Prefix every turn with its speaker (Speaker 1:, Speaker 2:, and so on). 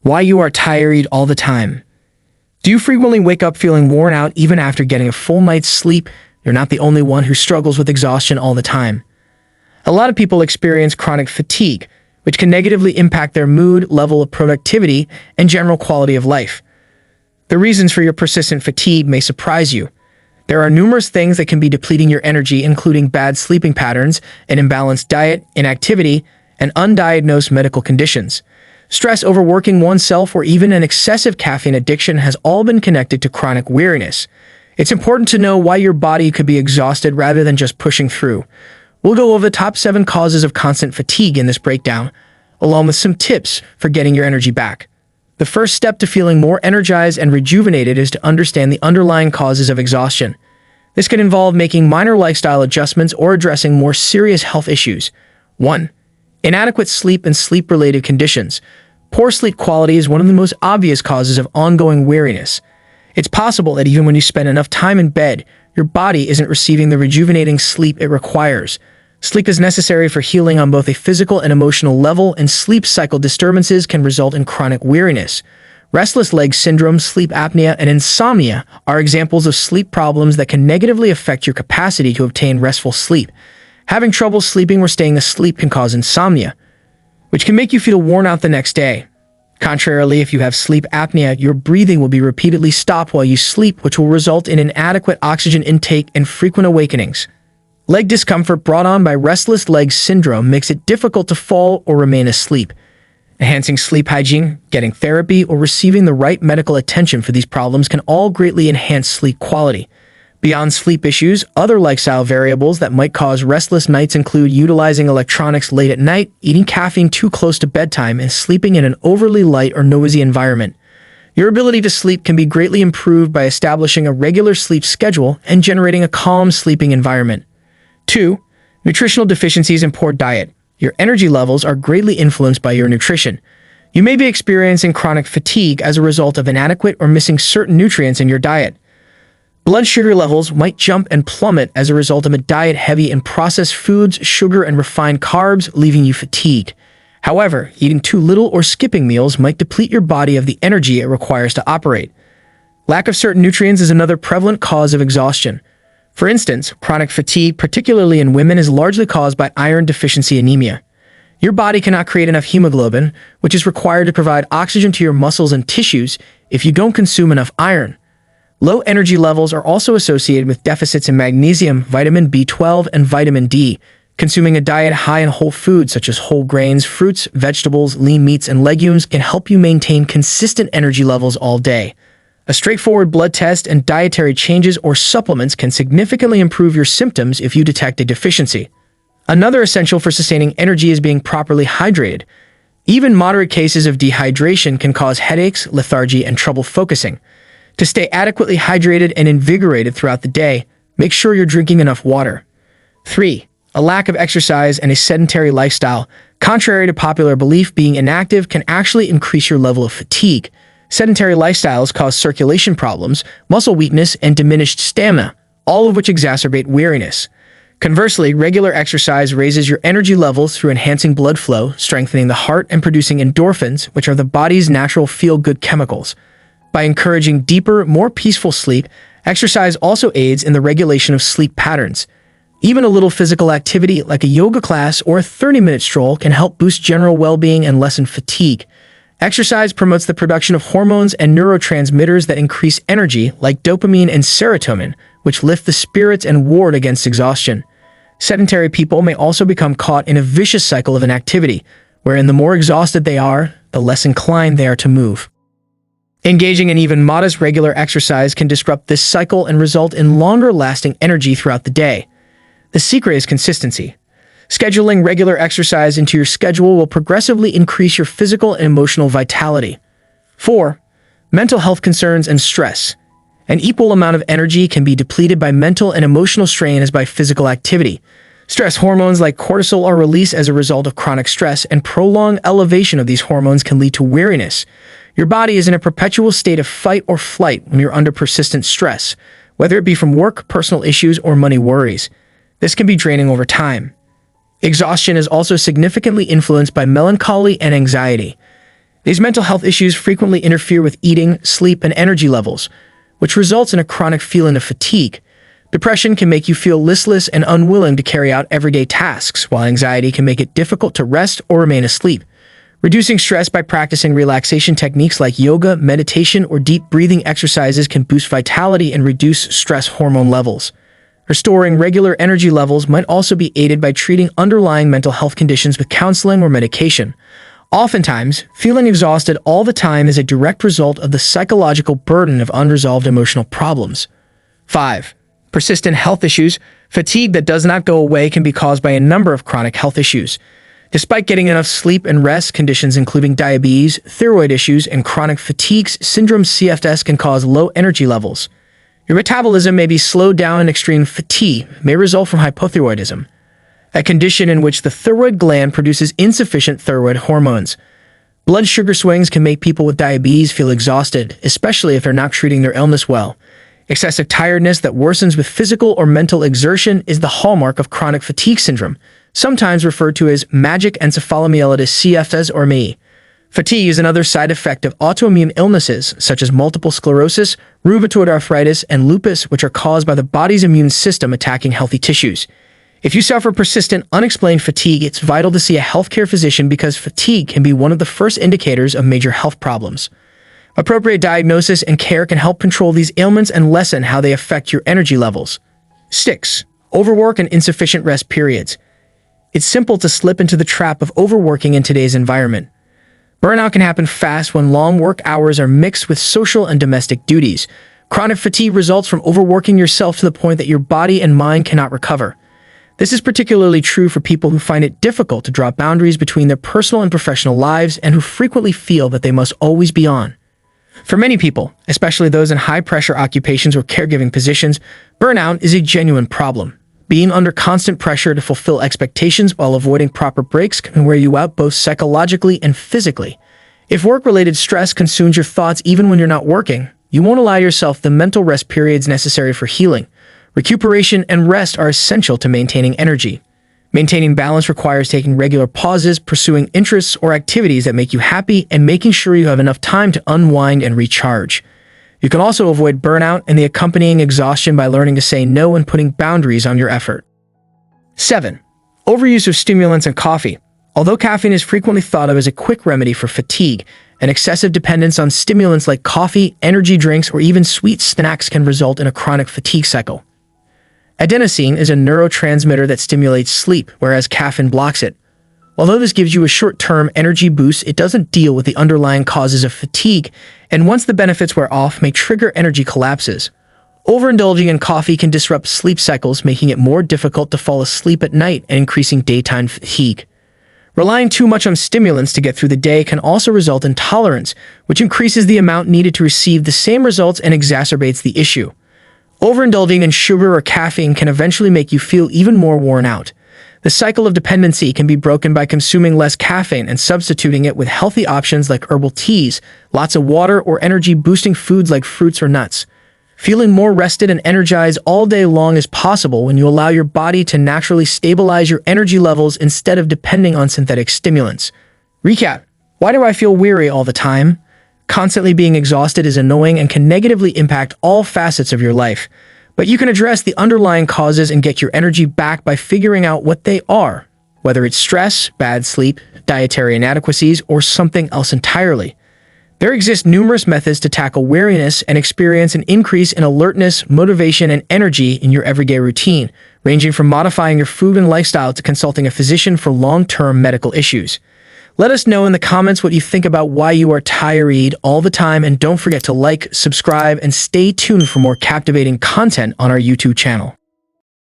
Speaker 1: Why you are tired all the time. Do you frequently wake up feeling worn out even after getting a full night's sleep? You're not the only one who struggles with exhaustion all the time. A lot of people experience chronic fatigue, which can negatively impact their mood, level of productivity, and general quality of life. The reasons for your persistent fatigue may surprise you. There are numerous things that can be depleting your energy, including bad sleeping patterns, an imbalanced diet, inactivity, and undiagnosed medical conditions. Stress, overworking oneself, or even an excessive caffeine addiction has all been connected to chronic weariness. It's important to know why your body could be exhausted rather than just pushing through. We'll go over the top 7 causes of constant fatigue in this breakdown, along with some tips for getting your energy back. The first step to feeling more energized and rejuvenated is to understand the underlying causes of exhaustion. This could involve making minor lifestyle adjustments or addressing more serious health issues. 1. Inadequate sleep and sleep-related conditions. Poor sleep quality is one of the most obvious causes of ongoing weariness. It's possible that even when you spend enough time in bed, your body isn't receiving the rejuvenating sleep it requires. Sleep is necessary for healing on both a physical and emotional level, and sleep cycle disturbances can result in chronic weariness. Restless leg syndrome, sleep apnea, and insomnia are examples of sleep problems that can negatively affect your capacity to obtain restful sleep. Having trouble sleeping or staying asleep can cause insomnia, which can make you feel worn out the next day. Contrarily, if you have sleep apnea, your breathing will be repeatedly stopped while you sleep, which will result in inadequate oxygen intake and frequent awakenings. Leg discomfort brought on by restless leg syndrome makes it difficult to fall or remain asleep. Enhancing sleep hygiene, getting therapy, or receiving the right medical attention for these problems can all greatly enhance sleep quality. Beyond sleep issues, other lifestyle variables that might cause restless nights include utilizing electronics late at night, eating caffeine too close to bedtime, and sleeping in an overly light or noisy environment. Your ability to sleep can be greatly improved by establishing a regular sleep schedule and generating a calm sleeping environment. 2. Nutritional deficiencies and poor diet. Your energy levels are greatly influenced by your nutrition. You may be experiencing chronic fatigue as a result of inadequate or missing certain nutrients in your diet. Blood sugar levels might jump and plummet as a result of a diet heavy in processed foods, sugar, and refined carbs, leaving you fatigued. However, eating too little or skipping meals might deplete your body of the energy it requires to operate. Lack of certain nutrients is another prevalent cause of exhaustion. For instance, chronic fatigue, particularly in women, is largely caused by iron deficiency anemia. Your body cannot create enough hemoglobin, which is required to provide oxygen to your muscles and tissues, if you don't consume enough iron. Low energy levels are also associated with deficits in magnesium, vitamin B12, and vitamin D. Consuming a diet high in whole foods such as whole grains, fruits, vegetables, lean meats, and legumes can help you maintain consistent energy levels all day. A straightforward blood test and dietary changes or supplements can significantly improve your symptoms if you detect a deficiency. Another essential for sustaining energy is being properly hydrated. Even moderate cases of dehydration can cause headaches, lethargy, and trouble focusing. To stay adequately hydrated and invigorated throughout the day, make sure you're drinking enough water. 3. A lack of exercise and a sedentary lifestyle. Contrary to popular belief, being inactive can actually increase your level of fatigue. Sedentary lifestyles cause circulation problems, muscle weakness, and diminished stamina, all of which exacerbate weariness. Conversely, regular exercise raises your energy levels through enhancing blood flow, strengthening the heart, and producing endorphins, which are the body's natural feel-good chemicals. By encouraging deeper, more peaceful sleep, exercise also aids in the regulation of sleep patterns. Even a little physical activity like a yoga class or a 30-minute stroll can help boost general well-being and lessen fatigue. Exercise promotes the production of hormones and neurotransmitters that increase energy, like dopamine and serotonin, which lift the spirits and ward against exhaustion. Sedentary people may also become caught in a vicious cycle of inactivity, wherein the more exhausted they are, the less inclined they are to move. Engaging in even modest regular exercise can disrupt this cycle and result in longer-lasting energy throughout the day. The secret is consistency. Scheduling regular exercise into your schedule will progressively increase your physical and emotional vitality. 4. Mental health concerns and stress. An equal amount of energy can be depleted by mental and emotional strain as by physical activity. Stress hormones like cortisol are released as a result of chronic stress, and prolonged elevation of these hormones can lead to weariness. Your body is in a perpetual state of fight or flight when you're under persistent stress, whether it be from work, personal issues, or money worries. This can be draining over time. Exhaustion is also significantly influenced by melancholy and anxiety. These mental health issues frequently interfere with eating, sleep, and energy levels, which results in a chronic feeling of fatigue. Depression can make you feel listless and unwilling to carry out everyday tasks, while anxiety can make it difficult to rest or remain asleep. Reducing stress by practicing relaxation techniques like yoga, meditation, or deep breathing exercises can boost vitality and reduce stress hormone levels. Restoring regular energy levels might also be aided by treating underlying mental health conditions with counseling or medication. Oftentimes, feeling exhausted all the time is a direct result of the psychological burden of unresolved emotional problems. 5. Persistent health issues. Fatigue that does not go away can be caused by a number of chronic health issues. Despite getting enough sleep and rest, conditions including diabetes, thyroid issues, and chronic fatigue syndrome (CFS) can cause low energy levels. Your metabolism may be slowed down, and extreme fatigue may result from hypothyroidism, a condition in which the thyroid gland produces insufficient thyroid hormones. Blood sugar swings can make people with diabetes feel exhausted, especially if they're not treating their illness well. Excessive tiredness that worsens with physical or mental exertion is the hallmark of chronic fatigue syndrome, sometimes referred to as magic encephalomyelitis (CFS) or ME. Fatigue is another side effect of autoimmune illnesses such as multiple sclerosis, rheumatoid arthritis, and lupus, which are caused by the body's immune system attacking healthy tissues. If you suffer persistent, unexplained fatigue, it's vital to see a healthcare physician because fatigue can be one of the first indicators of major health problems. Appropriate diagnosis and care can help control these ailments and lessen how they affect your energy levels. 6. Overwork and insufficient rest periods. It's simple to slip into the trap of overworking in today's environment. Burnout can happen fast when long work hours are mixed with social and domestic duties. Chronic fatigue results from overworking yourself to the point that your body and mind cannot recover. This is particularly true for people who find it difficult to draw boundaries between their personal and professional lives and who frequently feel that they must always be on. For many people, especially those in high-pressure occupations or caregiving positions, burnout is a genuine problem. Being under constant pressure to fulfill expectations while avoiding proper breaks can wear you out both psychologically and physically. If work-related stress consumes your thoughts even when you're not working, you won't allow yourself the mental rest periods necessary for healing. Recuperation and rest are essential to maintaining energy. Maintaining balance requires taking regular pauses, pursuing interests or activities that make you happy, and making sure you have enough time to unwind and recharge. You can also avoid burnout and the accompanying exhaustion by learning to say no and putting boundaries on your effort. 7. Overuse of stimulants and coffee. Although caffeine is frequently thought of as a quick remedy for fatigue, an excessive dependence on stimulants like coffee, energy drinks, or even sweet snacks can result in a chronic fatigue cycle. Adenosine is a neurotransmitter that stimulates sleep, whereas caffeine blocks it. Although this gives you a short-term energy boost, it doesn't deal with the underlying causes of fatigue, and once the benefits wear off, may trigger energy collapses. Overindulging in coffee can disrupt sleep cycles, making it more difficult to fall asleep at night and increasing daytime fatigue. Relying too much on stimulants to get through the day can also result in tolerance, which increases the amount needed to receive the same results and exacerbates the issue. Overindulging in sugar or caffeine can eventually make you feel even more worn out. The cycle of dependency can be broken by consuming less caffeine and substituting it with healthy options like herbal teas, lots of water, or energy-boosting foods like fruits or nuts. Feeling more rested and energized all day long is possible when you allow your body to naturally stabilize your energy levels instead of depending on synthetic stimulants. Recap. Why do I feel weary all the time? Constantly being exhausted is annoying and can negatively impact all facets of your life. But you can address the underlying causes and get your energy back by figuring out what they are, whether it's stress, bad sleep, dietary inadequacies, or something else entirely. There exist numerous methods to tackle weariness and experience an increase in alertness, motivation, and energy in your everyday routine, ranging from modifying your food and lifestyle to consulting a physician for long-term medical issues. Let us know in the comments what you think about why you are tired all the time, and don't forget to like, subscribe, and stay tuned for more captivating content on our YouTube channel.